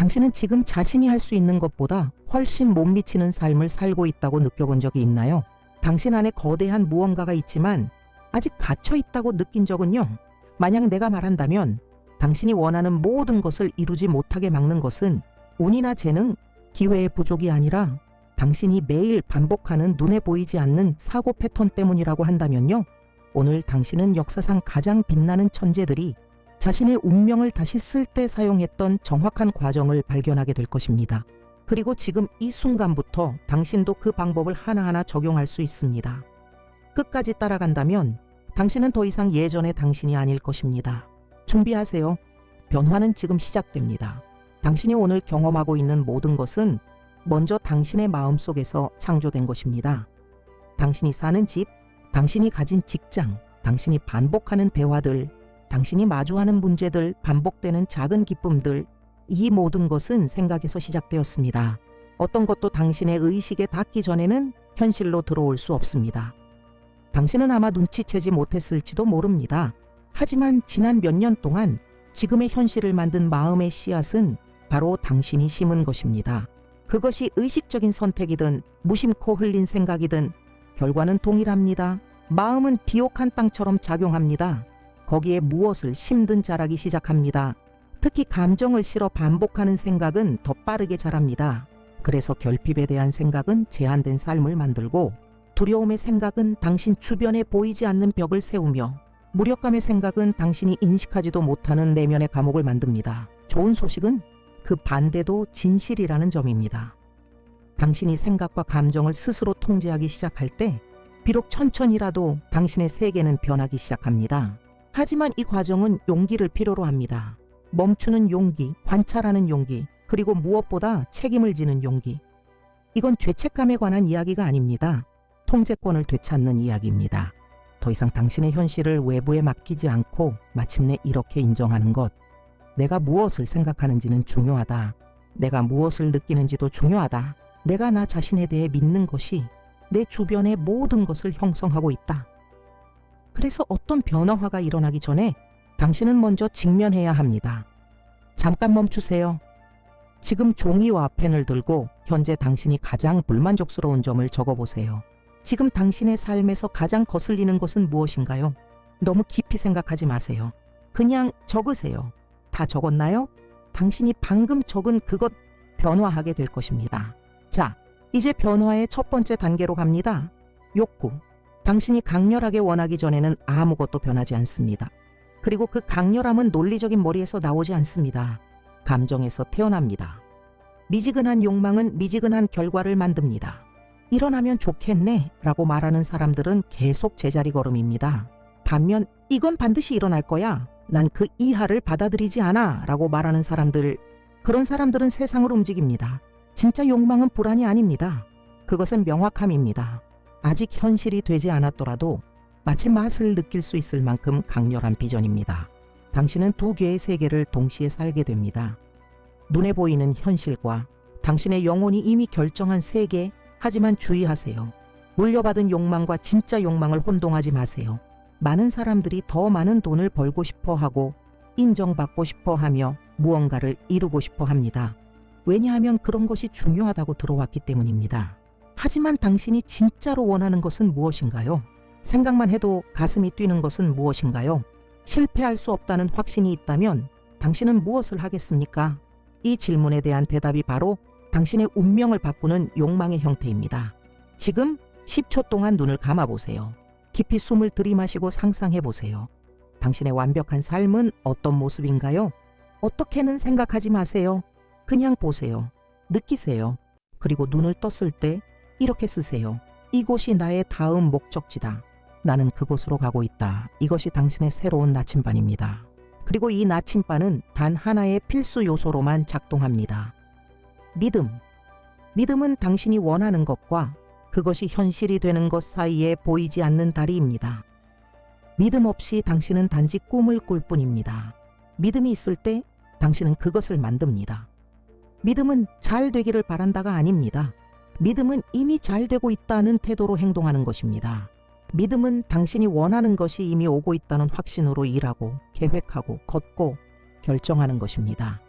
당신은 지금 자신이 할 수 있는 것보다 훨씬 못 미치는 삶을 살고 있다고 느껴본 적이 있나요? 당신 안에 거대한 무언가가 있지만 아직 갇혀 있다고 느낀 적은요? 만약 내가 말한다면 당신이 원하는 모든 것을 이루지 못하게 막는 것은 운이나 재능, 기회의 부족이 아니라 당신이 매일 반복하는 눈에 보이지 않는 사고 패턴 때문이라고 한다면요. 오늘 당신은 역사상 가장 빛나는 천재들이 자신의 운명을 다시 쓸 때 사용했던 정확한 과정을 발견하게 될 것입니다. 그리고 지금 이 순간부터 당신도 그 방법을 하나하나 적용할 수 있습니다. 끝까지 따라간다면 당신은 더 이상 예전의 당신이 아닐 것입니다. 준비하세요. 변화는 지금 시작됩니다. 당신이 오늘 경험하고 있는 모든 것은 먼저 당신의 마음속에서 창조된 것입니다. 당신이 사는 집, 당신이 가진 직장, 당신이 반복하는 대화들, 당신이 마주하는 문제들, 반복되는 작은 기쁨들, 이 모든 것은 생각에서 시작되었습니다. 어떤 것도 당신의 의식에 닿기 전에는 현실로 들어올 수 없습니다. 당신은 아마 눈치채지 못했을지도 모릅니다. 하지만 지난 몇 년 동안 지금의 현실을 만든 마음의 씨앗은 바로 당신이 심은 것입니다. 그것이 의식적인 선택이든 무심코 흘린 생각이든 결과는 동일합니다. 마음은 비옥한 땅처럼 작용합니다. 거기에 무엇을 심든 자라기 시작합니다. 특히 감정을 실어 반복하는 생각은 더 빠르게 자랍니다. 그래서 결핍에 대한 생각은 제한된 삶을 만들고, 두려움의 생각은 당신 주변에 보이지 않는 벽을 세우며, 무력감의 생각은 당신이 인식하지도 못하는 내면의 감옥을 만듭니다. 좋은 소식은 그 반대도 진실이라는 점입니다. 당신이 생각과 감정을 스스로 통제하기 시작할 때 비록 천천히라도 당신의 세계는 변하기 시작합니다. 하지만 이 과정은 용기를 필요로 합니다. 멈추는 용기, 관찰하는 용기, 그리고 무엇보다 책임을 지는 용기. 이건 죄책감에 관한 이야기가 아닙니다. 통제권을 되찾는 이야기입니다. 더 이상 당신의 현실을 외부에 맡기지 않고 마침내 이렇게 인정하는 것. 내가 무엇을 생각하는지는 중요하다. 내가 무엇을 느끼는지도 중요하다. 내가 나 자신에 대해 믿는 것이 내 주변의 모든 것을 형성하고 있다. 그래서 어떤 변화가 일어나기 전에 당신은 먼저 직면해야 합니다. 잠깐 멈추세요. 지금 종이와 펜을 들고 현재 당신이 가장 불만족스러운 점을 적어보세요. 지금 당신의 삶에서 가장 거슬리는 것은 무엇인가요? 너무 깊이 생각하지 마세요. 그냥 적으세요. 다 적었나요? 당신이 방금 적은 그것 변화하게 될 것입니다. 자, 이제 변화의 첫 번째 단계로 갑니다. 욕구. 당신이 강렬하게 원하기 전에는 아무것도 변하지 않습니다. 그리고 그 강렬함은 논리적인 머리에서 나오지 않습니다. 감정에서 태어납니다. 미지근한 욕망은 미지근한 결과를 만듭니다. 일어나면 좋겠네 라고 말하는 사람들은 계속 제자리 걸음입니다. 반면 이건 반드시 일어날 거야. 난 그 이하를 받아들이지 않아 라고 말하는 사람들, 그런 사람들은 세상을 움직입니다. 진짜 욕망은 불안이 아닙니다. 그것은 명확함입니다. 아직 현실이 되지 않았더라도 마치 맛을 느낄 수 있을 만큼 강렬한 비전입니다. 당신은 두 개의 세계를 동시에 살게 됩니다. 눈에 보이는 현실과 당신의 영혼이 이미 결정한 세계. 하지만 주의하세요. 물려받은 욕망과 진짜 욕망을 혼동하지 마세요. 많은 사람들이 더 많은 돈을 벌고 싶어 하고 인정받고 싶어 하며 무언가를 이루고 싶어 합니다. 왜냐하면 그런 것이 중요하다고 들어왔기 때문입니다. 하지만 당신이 진짜로 원하는 것은 무엇인가요? 생각만 해도 가슴이 뛰는 것은 무엇인가요? 실패할 수 없다는 확신이 있다면 당신은 무엇을 하겠습니까? 이 질문에 대한 대답이 바로 당신의 운명을 바꾸는 욕망의 형태입니다. 지금 10초 동안 눈을 감아보세요. 깊이 숨을 들이마시고 상상해보세요. 당신의 완벽한 삶은 어떤 모습인가요? 어떻게는 생각하지 마세요. 그냥 보세요. 느끼세요. 그리고 눈을 떴을 때 이렇게 쓰세요. 이곳이 나의 다음 목적지다. 나는 그곳으로 가고 있다. 이것이 당신의 새로운 나침반입니다. 그리고 이 나침반은 단 하나의 필수 요소로만 작동합니다. 믿음. 믿음은 당신이 원하는 것과 그것이 현실이 되는 것 사이에 보이지 않는 다리입니다. 믿음 없이 당신은 단지 꿈을 꿀 뿐입니다. 믿음이 있을 때 당신은 그것을 만듭니다. 믿음은 잘 되기를 바란다가 아닙니다. 믿음은 이미 잘 되고 있다는 태도로 행동하는 것입니다. 믿음은 당신이 원하는 것이 이미 오고 있다는 확신으로 일하고 계획하고 걷고 결정하는 것입니다.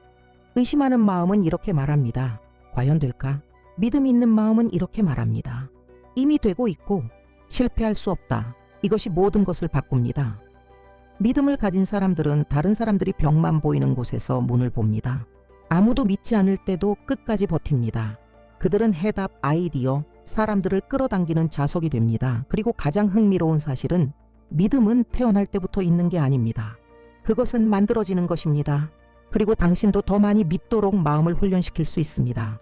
의심하는 마음은 이렇게 말합니다. 과연 될까? 믿음 있는 마음은 이렇게 말합니다. 이미 되고 있고 실패할 수 없다. 이것이 모든 것을 바꿉니다. 믿음을 가진 사람들은 다른 사람들이 벽만 보이는 곳에서 문을 봅니다. 아무도 믿지 않을 때도 끝까지 버팁니다. 그들은 해답, 아이디어, 사람들을 끌어당기는 자석이 됩니다. 그리고 가장 흥미로운 사실은 믿음은 태어날 때부터 있는 게 아닙니다. 그것은 만들어지는 것입니다. 그리고 당신도 더 많이 믿도록 마음을 훈련시킬 수 있습니다.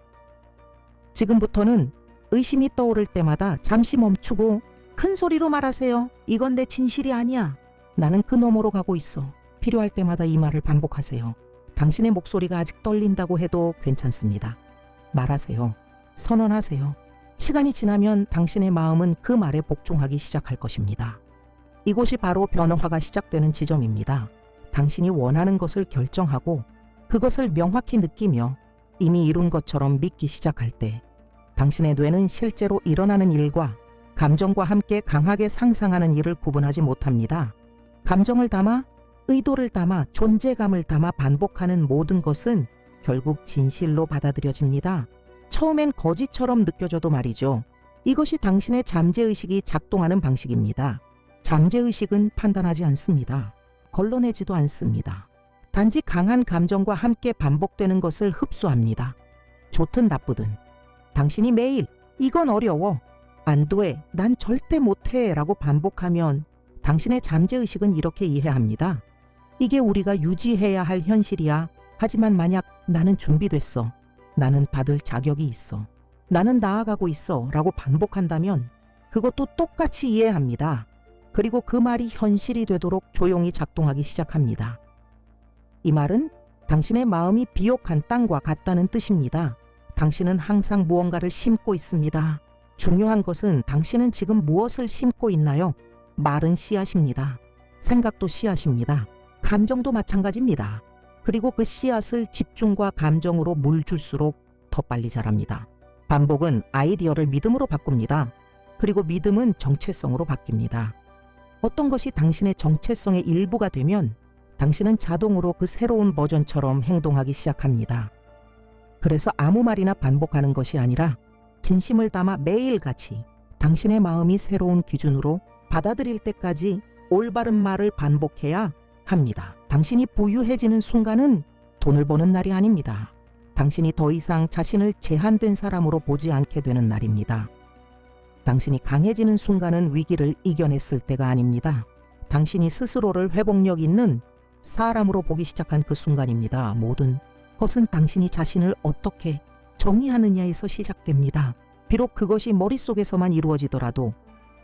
지금부터는 의심이 떠오를 때마다 잠시 멈추고 큰 소리로 말하세요. 이건 내 진실이 아니야. 나는 그 너머로 가고 있어. 필요할 때마다 이 말을 반복하세요. 당신의 목소리가 아직 떨린다고 해도 괜찮습니다. 말하세요. 선언하세요. 시간이 지나면 당신의 마음은 그 말에 복종하기 시작할 것입니다. 이곳이 바로 변화가 시작되는 지점입니다. 당신이 원하는 것을 결정하고 그것을 명확히 느끼며 이미 이룬 것처럼 믿기 시작할 때 당신의 뇌는 실제로 일어나는 일과 감정과 함께 강하게 상상하는 일을 구분하지 못합니다. 감정을 담아, 의도를 담아, 존재감을 담아 반복하는 모든 것은 결국 진실로 받아들여집니다. 처음엔 거짓처럼 느껴져도 말이죠. 이것이 당신의 잠재의식이 작동하는 방식입니다. 잠재의식은 판단하지 않습니다. 걸러내지도 않습니다. 단지 강한 감정과 함께 반복되는 것을 흡수합니다. 좋든 나쁘든. 당신이 매일 이건 어려워, 안 돼, 난 절대 못해 라고 반복하면 당신의 잠재의식은 이렇게 이해합니다. 이게 우리가 유지해야 할 현실이야. 하지만 만약 나는 준비됐어, 나는 받을 자격이 있어, 나는 나아가고 있어 라고 반복한다면 그것도 똑같이 이해합니다. 그리고 그 말이 현실이 되도록 조용히 작동하기 시작합니다. 이 말은 당신의 마음이 비옥한 땅과 같다는 뜻입니다. 당신은 항상 무언가를 심고 있습니다. 중요한 것은 당신은 지금 무엇을 심고 있나요? 말은 씨앗입니다. 생각도 씨앗입니다. 감정도 마찬가지입니다. 그리고 그 씨앗을 집중과 감정으로 물 줄수록 더 빨리 자랍니다. 반복은 아이디어를 믿음으로 바꿉니다. 그리고 믿음은 정체성으로 바뀝니다. 어떤 것이 당신의 정체성의 일부가 되면 당신은 자동으로 그 새로운 버전처럼 행동하기 시작합니다. 그래서 아무 말이나 반복하는 것이 아니라 진심을 담아 매일같이 당신의 마음이 새로운 기준으로 받아들일 때까지 올바른 말을 반복해야 합니다. 당신이 부유해지는 순간은 돈을 버는 날이 아닙니다. 당신이 더 이상 자신을 제한된 사람으로 보지 않게 되는 날입니다. 당신이 강해지는 순간은 위기를 이겨냈을 때가 아닙니다. 당신이 스스로를 회복력 있는 사람으로 보기 시작한 그 순간입니다. 모든 것은 당신이 자신을 어떻게 정의하느냐에서 시작됩니다. 비록 그것이 머릿속에서만 이루어지더라도.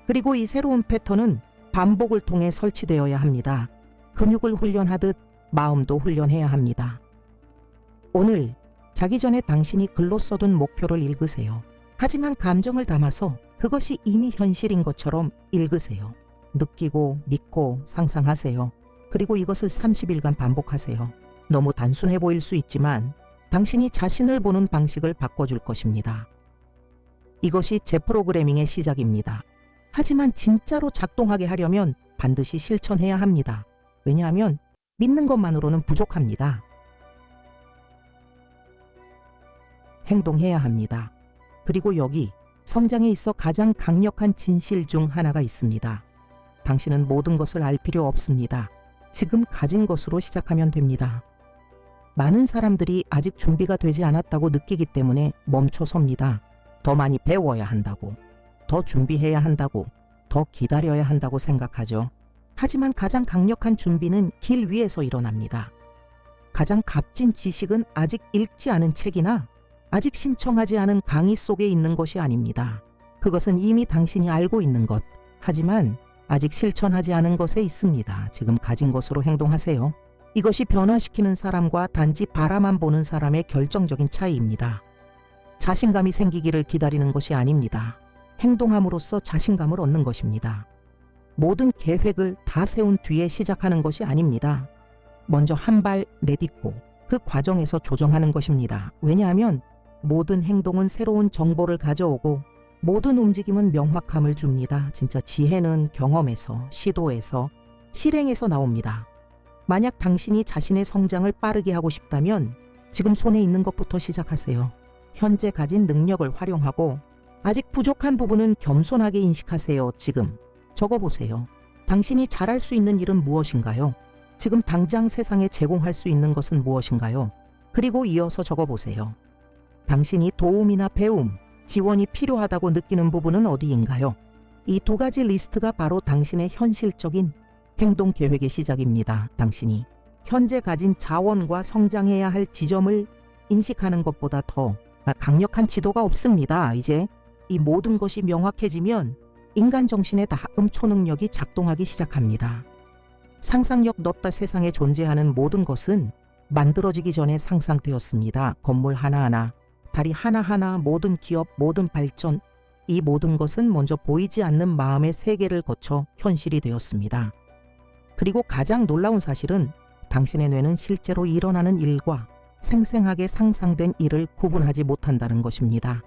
그리고 이 새로운 패턴은 반복을 통해 설치되어야 합니다. 근육을 훈련하듯 마음도 훈련해야 합니다. 오늘 자기 전에 당신이 글로 써둔 목표를 읽으세요. 하지만 감정을 담아서 그것이 이미 현실인 것처럼 읽으세요. 느끼고 믿고 상상하세요. 그리고 이것을 30일간 반복하세요. 너무 단순해 보일 수 있지만 당신이 자신을 보는 방식을 바꿔줄 것입니다. 이것이 재프로그래밍의 시작입니다. 하지만 진짜로 작동하게 하려면 반드시 실천해야 합니다. 왜냐하면 믿는 것만으로는 부족합니다. 행동해야 합니다. 그리고 여기 성장에 있어 가장 강력한 진실 중 하나가 있습니다. 당신은 모든 것을 알 필요 없습니다. 지금 가진 것으로 시작하면 됩니다. 많은 사람들이 아직 준비가 되지 않았다고 느끼기 때문에 멈춰섭니다. 더 많이 배워야 한다고, 더 준비해야 한다고, 더 기다려야 한다고 생각하죠. 하지만 가장 강력한 준비는 길 위에서 일어납니다. 가장 값진 지식은 아직 읽지 않은 책이나 아직 신청하지 않은 강의 속에 있는 것이 아닙니다. 그것은 이미 당신이 알고 있는 것, 하지만 아직 실천하지 않은 것에 있습니다. 지금 가진 것으로 행동하세요. 이것이 변화시키는 사람과 단지 바라만 보는 사람의 결정적인 차이입니다. 자신감이 생기기를 기다리는 것이 아닙니다. 행동함으로써 자신감을 얻는 것입니다. 모든 계획을 다 세운 뒤에 시작하는 것이 아닙니다. 먼저 한 발 내딛고 그 과정에서 조정하는 것입니다. 왜냐하면 모든 행동은 새로운 정보를 가져오고 모든 움직임은 명확함을 줍니다. 진짜 지혜는 경험에서, 시도에서, 실행에서 나옵니다. 만약 당신이 자신의 성장을 빠르게 하고 싶다면 지금 손에 있는 것부터 시작하세요. 현재 가진 능력을 활용하고 아직 부족한 부분은 겸손하게 인식하세요. 지금 적어보세요. 당신이 잘할 수 있는 일은 무엇인가요? 지금 당장 세상에 제공할 수 있는 것은 무엇인가요? 그리고 이어서 적어보세요. 당신이 도움이나 배움, 지원이 필요하다고 느끼는 부분은 어디인가요? 이 두 가지 리스트가 바로 당신의 현실적인 행동 계획의 시작입니다. 당신이 현재 가진 자원과 성장해야 할 지점을 인식하는 것보다 더 강력한 지도가 없습니다. 이제 이 모든 것이 명확해지면 인간 정신의 다음 초능력이 작동하기 시작합니다. 상상력 넣다. 세상에 존재하는 모든 것은 만들어지기 전에 상상되었습니다. 건물 하나하나, 다리 하나하나, 모든 기업, 모든 발전, 이 모든 것은 먼저 보이지 않는 마음의 세계를 거쳐 현실이 되었습니다. 그리고 가장 놀라운 사실은 당신의 뇌는 실제로 일어나는 일과 생생하게 상상된 일을 구분하지 못한다는 것입니다.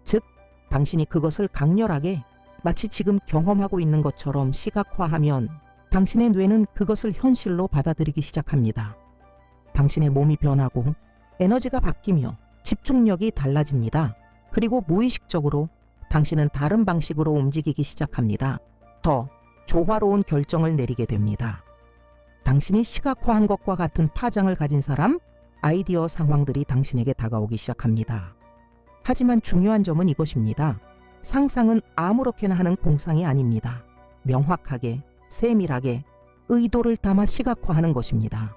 즉, 당신이 그것을 강렬하게 마치 지금 경험하고 있는 것처럼 시각화하면 당신의 뇌는 그것을 현실로 받아들이기 시작합니다. 당신의 몸이 변하고 에너지가 바뀌며 집중력이 달라집니다. 그리고 무의식적으로 당신은 다른 방식으로 움직이기 시작합니다. 더 조화로운 결정을 내리게 됩니다. 당신이 시각화한 것과 같은 파장을 가진 사람, 아이디어 상황들이 당신에게 다가오기 시작합니다. 하지만 중요한 점은 이것입니다. 상상은 아무렇게나 하는 공상이 아닙니다. 명확하게, 세밀하게, 의도를 담아 시각화하는 것입니다.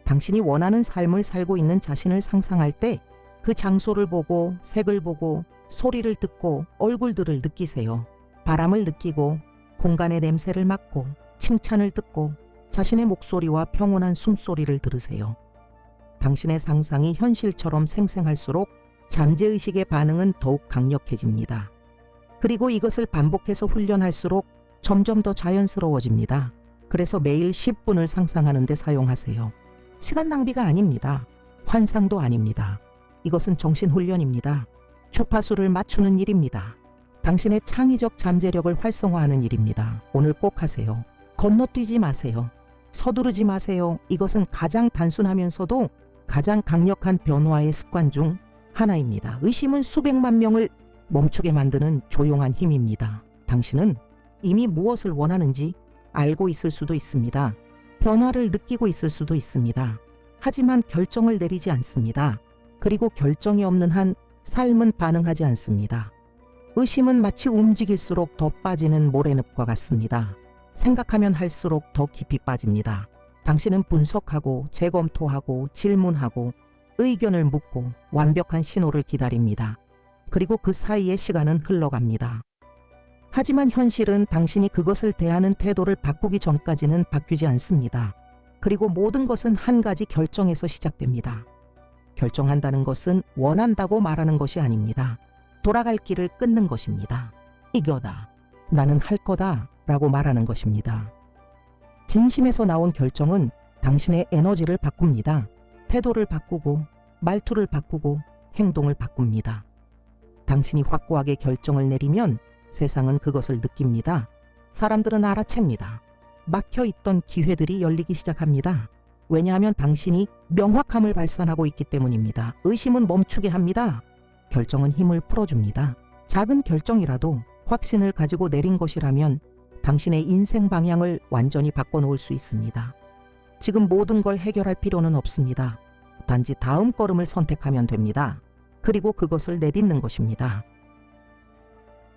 당신이 원하는 삶을 살고 있는 자신을 상상할 때 그 장소를 보고, 색을 보고, 소리를 듣고, 얼굴들을 느끼세요. 바람을 느끼고, 공간의 냄새를 맡고, 칭찬을 듣고, 자신의 목소리와 평온한 숨소리를 들으세요. 당신의 상상이 현실처럼 생생할수록 잠재의식의 반응은 더욱 강력해집니다. 그리고 이것을 반복해서 훈련할수록 점점 더 자연스러워집니다. 그래서 매일 10분을 상상하는 데 사용하세요. 시간 낭비가 아닙니다. 환상도 아닙니다. 이것은 정신훈련입니다. 주파수를 맞추는 일입니다. 당신의 창의적 잠재력을 활성화하는 일입니다. 오늘 꼭 하세요. 건너뛰지 마세요. 서두르지 마세요. 이것은 가장 단순하면서도 가장 강력한 변화의 습관 중 하나입니다. 의심은 수백만 명을 멈추게 만드는 조용한 힘입니다. 당신은 이미 무엇을 원하는지 알고 있을 수도 있습니다. 변화를 느끼고 있을 수도 있습니다. 하지만 결정을 내리지 않습니다. 그리고 결정이 없는 한 삶은 반응하지 않습니다. 의심은 마치 움직일수록 더 빠지는 모래늪과 같습니다. 생각하면 할수록 더 깊이 빠집니다. 당신은 분석하고 재검토하고 질문하고 의견을 묻고 완벽한 신호를 기다립니다. 그리고 그 사이에 시간은 흘러갑니다. 하지만 현실은 당신이 그것을 대하는 태도를 바꾸기 전까지는 바뀌지 않습니다. 그리고 모든 것은 한 가지 결정에서 시작됩니다. 결정한다는 것은 원한다고 말하는 것이 아닙니다. 돌아갈 길을 끊는 것입니다. 이거다. 나는 할 거다. 라고 말하는 것입니다. 진심에서 나온 결정은 당신의 에너지를 바꿉니다. 태도를 바꾸고 말투를 바꾸고 행동을 바꿉니다. 당신이 확고하게 결정을 내리면 세상은 그것을 느낍니다. 사람들은 알아챕니다. 막혀있던 기회들이 열리기 시작합니다. 왜냐하면 당신이 명확함을 발산하고 있기 때문입니다. 의심은 멈추게 합니다. 결정은 힘을 풀어줍니다. 작은 결정이라도 확신을 가지고 내린 것이라면 당신의 인생 방향을 완전히 바꿔놓을 수 있습니다. 지금 모든 걸 해결할 필요는 없습니다. 단지 다음 걸음을 선택하면 됩니다. 그리고 그것을 내딛는 것입니다.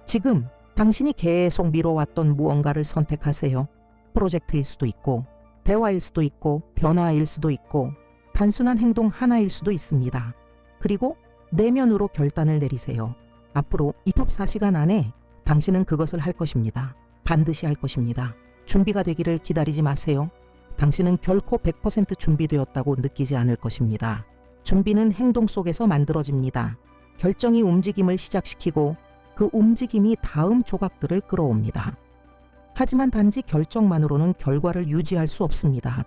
지금 당신이 계속 미뤄왔던 무언가를 선택하세요. 프로젝트일 수도 있고 대화일 수도 있고 변화일 수도 있고 단순한 행동 하나일 수도 있습니다. 그리고 내면으로 결단을 내리세요. 앞으로 24시간 안에 당신은 그것을 할 것입니다. 반드시 할 것입니다. 준비가 되기를 기다리지 마세요. 당신은 결코 100% 준비되었다고 느끼지 않을 것입니다. 준비는 행동 속에서 만들어집니다. 결정이 움직임을 시작시키고 그 움직임이 다음 조각들을 끌어옵니다. 하지만 단지 결정만으로는 결과를 유지할 수 없습니다.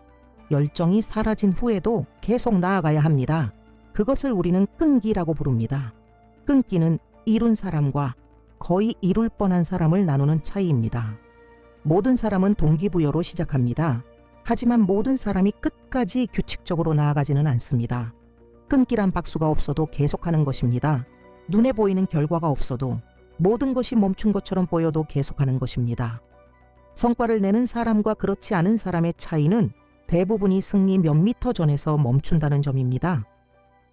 열정이 사라진 후에도 계속 나아가야 합니다. 그것을 우리는 끈기라고 부릅니다. 끈기는 이룬 사람과 거의 이룰 뻔한 사람을 나누는 차이입니다. 모든 사람은 동기부여로 시작합니다. 하지만 모든 사람이 끝까지 규칙적으로 나아가지는 않습니다. 끈기란 박수가 없어도 계속하는 것입니다. 눈에 보이는 결과가 없어도 모든 것이 멈춘 것처럼 보여도 계속하는 것입니다. 성과를 내는 사람과 그렇지 않은 사람의 차이는 대부분이 승리 몇 미터 전에서 멈춘다는 점입니다.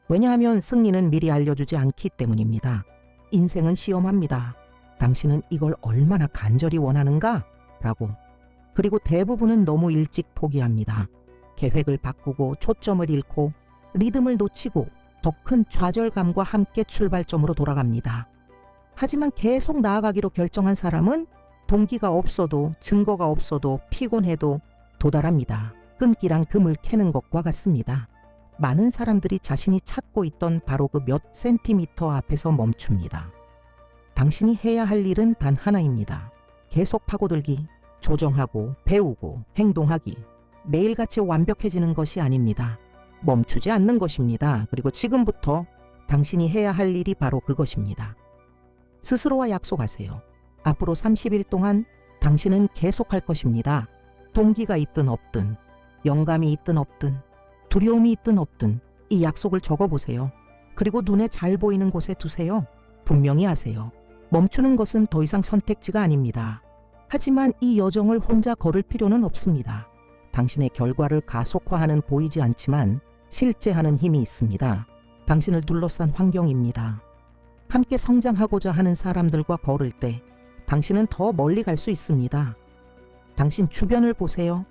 왜냐하면 승리는 미리 알려주지 않기 때문입니다. 인생은 시험합니다. 당신은 이걸 얼마나 간절히 원하는가? 라고. 그리고 대부분은 너무 일찍 포기합니다. 계획을 바꾸고 초점을 잃고 리듬을 놓치고 더 큰 좌절감과 함께 출발점으로 돌아갑니다. 하지만 계속 나아가기로 결정한 사람은 동기가 없어도 증거가 없어도 피곤해도 도달합니다. 끈기랑 금을 캐는 것과 같습니다. 많은 사람들이 자신이 찾고 있던 바로 그 몇 센티미터 앞에서 멈춥니다. 당신이 해야 할 일은 단 하나입니다. 계속 파고들기, 조정하고 배우고 행동하기. 매일같이 완벽해지는 것이 아닙니다. 멈추지 않는 것입니다. 그리고 지금부터 당신이 해야 할 일이 바로 그것입니다. 스스로와 약속하세요. 앞으로 30일 동안 당신은 계속할 것입니다. 동기가 있든 없든, 영감이 있든 없든, 두려움이 있든 없든 이 약속을 적어보세요. 그리고 눈에 잘 보이는 곳에 두세요. 분명히 하세요. 멈추는 것은 더 이상 선택지가 아닙니다. 하지만 이 여정을 혼자 걸을 필요는 없습니다. 당신의 결과를 가속화하는 보이지 않지만 실제 하는 힘이 있습니다. 당신을 둘러싼 환경입니다. 함께 성장하고자 하는 사람들과 걸을 때 당신은 더 멀리 갈 수 있습니다. 당신 주변을 보세요.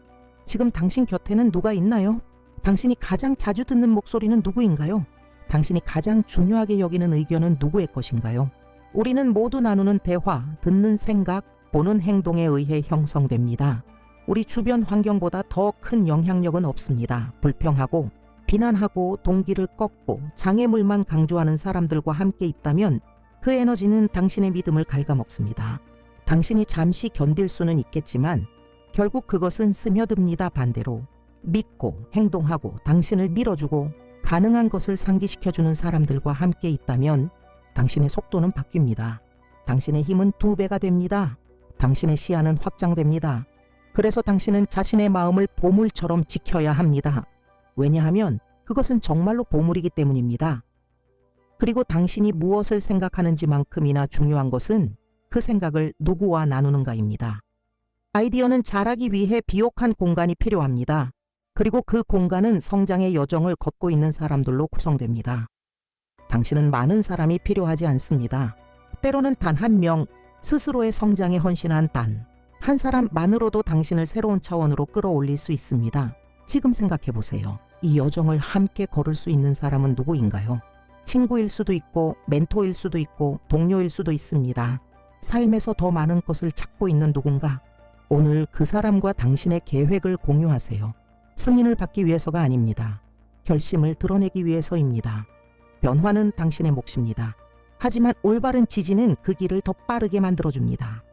지금 당신 곁에는 누가 있나요? 당신이 가장 자주 듣는 목소리는 누구인가요? 당신이 가장 중요하게 여기는 의견은 누구의 것인가요? 우리는 모두 나누는 대화, 듣는 생각, 보는 행동에 의해 형성됩니다. 우리 주변 환경보다 더 큰 영향력은 없습니다. 불평하고 비난하고 동기를 꺾고 장애물만 강조하는 사람들과 함께 있다면 그 에너지는 당신의 믿음을 갉아먹습니다. 당신이 잠시 견딜 수는 있겠지만 결국 그것은 스며듭니다. 반대로 믿고 행동하고 당신을 밀어주고 가능한 것을 상기시켜주는 사람들과 함께 있다면 당신의 속도는 바뀝니다. 당신의 힘은 2배가 됩니다. 당신의 시야는 확장됩니다. 그래서 당신은 자신의 마음을 보물처럼 지켜야 합니다. 왜냐하면 그것은 정말로 보물이기 때문입니다. 그리고 당신이 무엇을 생각하는지만큼이나 중요한 것은 그 생각을 누구와 나누는가입니다. 아이디어는 자라기 위해 비옥한 공간이 필요합니다. 그리고 그 공간은 성장의 여정을 걷고 있는 사람들로 구성됩니다. 당신은 많은 사람이 필요하지 않습니다. 때로는 단 한 명, 스스로의 성장에 헌신한 단 한 사람만으로도 당신을 새로운 차원으로 끌어올릴 수 있습니다. 지금 생각해 보세요. 이 여정을 함께 걸을 수 있는 사람은 누구인가요? 친구일 수도 있고 멘토일 수도 있고 동료일 수도 있습니다. 삶에서 더 많은 것을 찾고 있는 누군가. 오늘 그 사람과 당신의 계획을 공유하세요. 승인을 받기 위해서가 아닙니다. 결심을 드러내기 위해서입니다. 변화는 당신의 몫입니다. 하지만 올바른 지지는 그 길을 더 빠르게 만들어줍니다.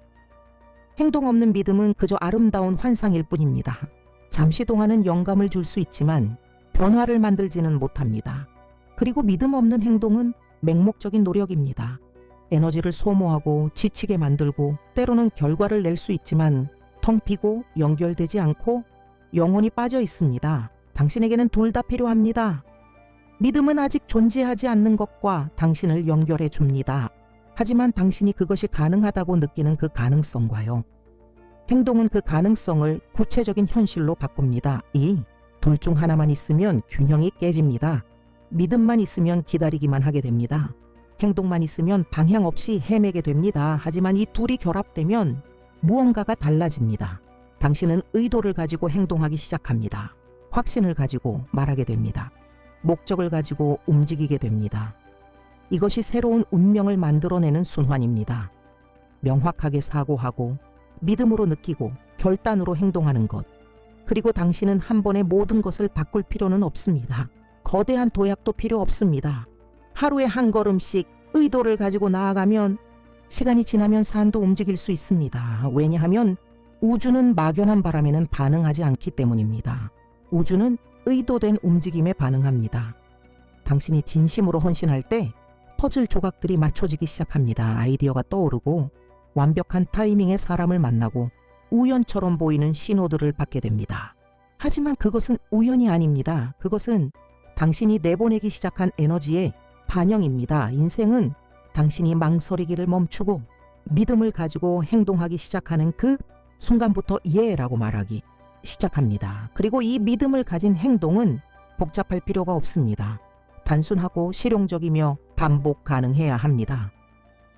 행동 없는 믿음은 그저 아름다운 환상일 뿐입니다. 잠시 동안은 영감을 줄 수 있지만 변화를 만들지는 못합니다. 그리고 믿음 없는 행동은 맹목적인 노력입니다. 에너지를 소모하고 지치게 만들고 때로는 결과를 낼 수 있지만 텅 비고 연결되지 않고 영혼이 빠져 있습니다. 당신에게는 둘 다 필요합니다. 믿음은 아직 존재하지 않는 것과 당신을 연결해 줍니다. 하지만 당신이 그것이 가능하다고 느끼는 그 가능성과요. 행동은 그 가능성을 구체적인 현실로 바꿉니다. 이 둘 중 하나만 있으면 균형이 깨집니다. 믿음만 있으면 기다리기만 하게 됩니다. 행동만 있으면 방향 없이 헤매게 됩니다. 하지만 이 둘이 결합되면 무언가가 달라집니다. 당신은 의도를 가지고 행동하기 시작합니다. 확신을 가지고 말하게 됩니다. 목적을 가지고 움직이게 됩니다. 이것이 새로운 운명을 만들어내는 순환입니다. 명확하게 사고하고 믿음으로 느끼고 결단으로 행동하는 것. 그리고 당신은 한 번에 모든 것을 바꿀 필요는 없습니다. 거대한 도약도 필요 없습니다. 하루에 한 걸음씩 의도를 가지고 나아가면 시간이 지나면 산도 움직일 수 있습니다. 왜냐하면 우주는 막연한 바람에는 반응하지 않기 때문입니다. 우주는 의도된 움직임에 반응합니다. 당신이 진심으로 헌신할 때 퍼즐 조각들이 맞춰지기 시작합니다. 아이디어가 떠오르고 완벽한 타이밍의 사람을 만나고 우연처럼 보이는 신호들을 받게 됩니다. 하지만 그것은 우연이 아닙니다. 그것은 당신이 내보내기 시작한 에너지의 반영입니다. 인생은 당신이 망설이기를 멈추고 믿음을 가지고 행동하기 시작하는 그 순간부터 예라고 말하기 시작합니다. 그리고 이 믿음을 가진 행동은 복잡할 필요가 없습니다. 단순하고 실용적이며 반복 가능해야 합니다.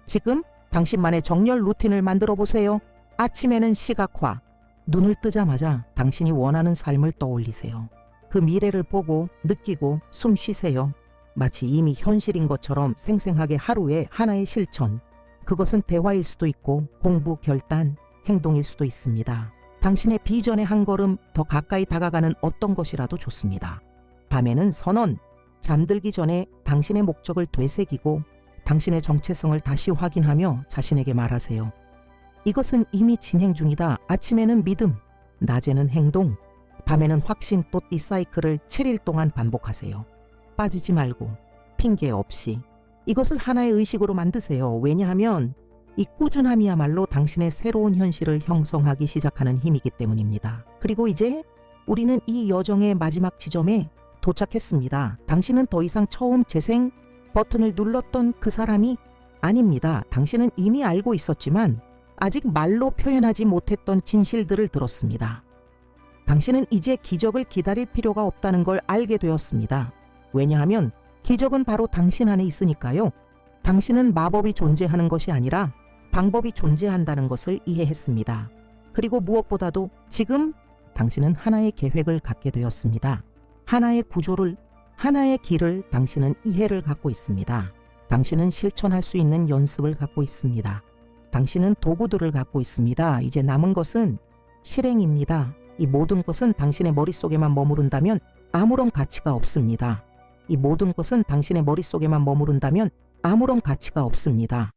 지금 당신만의 정렬 루틴을 만들어 보세요. 아침에는 시각화. 눈을 뜨자마자 당신이 원하는 삶을 떠올리세요. 그 미래를 보고 느끼고 숨 쉬세요. 마치 이미 현실인 것처럼 생생하게 하루에 하나의 실천. 그것은 대화일 수도 있고 공부, 결단, 행동일 수도 있습니다. 당신의 비전에 한 걸음 더 가까이 다가가는 어떤 것이라도 좋습니다. 밤에는 선언. 잠들기 전에 당신의 목적을 되새기고 당신의 정체성을 다시 확인하며 자신에게 말하세요. 이것은 이미 진행 중이다. 아침에는 믿음, 낮에는 행동, 밤에는 확신. 또 이 사이클을 7일 동안 반복하세요. 빠지지 말고 핑계 없이 이것을 하나의 의식으로 만드세요. 왜냐하면 이 꾸준함이야말로 당신의 새로운 현실을 형성하기 시작하는 힘이기 때문입니다. 그리고 이제 우리는 이 여정의 마지막 지점에 도착했습니다. 당신은 더 이상 처음 재생 버튼을 눌렀던 그 사람이 아닙니다. 당신은 이미 알고 있었지만 아직 말로 표현하지 못했던 진실들을 들었습니다. 당신은 이제 기적을 기다릴 필요가 없다는 걸 알게 되었습니다. 왜냐하면 기적은 바로 당신 안에 있으니까요. 당신은 마법이 존재하는 것이 아니라 방법이 존재한다는 것을 이해했습니다. 그리고 무엇보다도 지금 당신은 하나의 계획을 갖게 되었습니다. 하나의 구조를, 하나의 길을 당신은 이해를 갖고 있습니다. 당신은 실천할 수 있는 연습을 갖고 있습니다. 당신은 도구들을 갖고 있습니다. 이제 남은 것은 실행입니다. 이 모든 것은 당신의 머릿속에만 머무른다면 아무런 가치가 없습니다. 이 모든 것은 당신의 머릿속에만 머무른다면 아무런 가치가 없습니다.